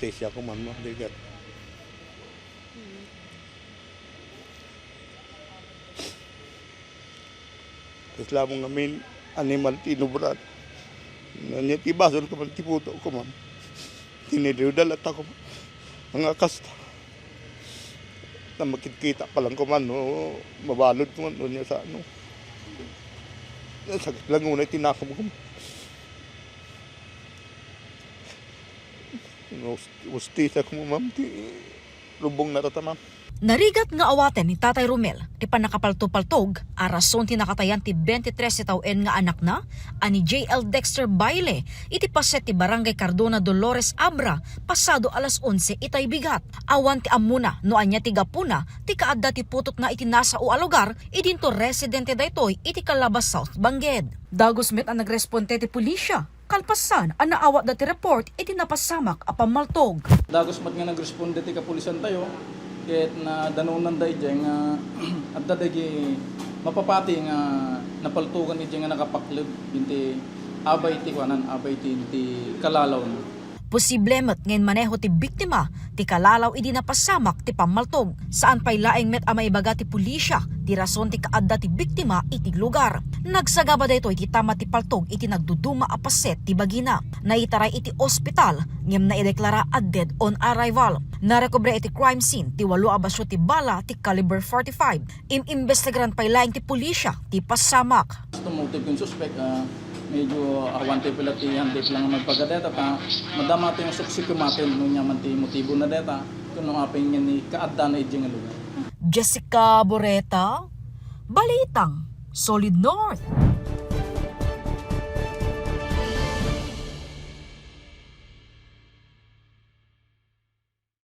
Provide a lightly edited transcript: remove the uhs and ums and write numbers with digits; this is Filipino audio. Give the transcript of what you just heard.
hustesya ko man digat. Tapos lamang ngamin animal tinubran. Nanya tibason ko man tiputo ko man. Tiniliudalat ako mga kasta. Na makikita pa lang ko man, no, mabalod ko man niya sa ano. Sakit lang unay tinakam ko. Ustisa ko ma'am, lubong na rata ma'am. Narigat nga awaten ni Tatay Romel, ti panakapalto-paltog, arason ti nakatayan ti 23 tawen nga anak na, ani J.L. Dexter Baile, iti paset ti Barangay Cardona Dolores Abra, pasado alas 11 itay bigat. Awan ti amuna, no anya ti gapuna, ti kaadda ti putot nga iti nasa o alugar, idinto residente daytoy iti Calabas South Bangged. Dagos met ang nagresponde ti pulisya, kalpasan ang naawat dati report iti napasamak a pamaltog. Dagos mat nga nagresponde ti kapulisan tayo, ket na danunan day dyan nga at dadagi mapapati nga napaltugan ni dyan nga nakapaklib binti abay ti kwanan abay ti kalalaw na. Posible met ngayon maneho ti biktima, ti kalalaw idi napasamak ti pamaltog, saan pay laeng met amay baga ti pulisya, ti rason ti kaadda ti biktima iti lugar. Nagsagaba daytoy ti tama ti paltog iti nagduduma a paset ti bagina, naitaray iti ospital, ngem naideklara a dead on arrival. Narekobre iti crime scene ti 8 a basyo ti bala ti caliber 45, imimbestigaran pay laeng ti pulisya ti pasamak. Tumutib yung suspect, medyo awante pala ti hantip lang magpagadeta ta madama ti yung subsequent no nya man ti motibo na deta kuno apeng ni kaadda na idjeng lugar. Jessica Boreta, Balitang, Solid North.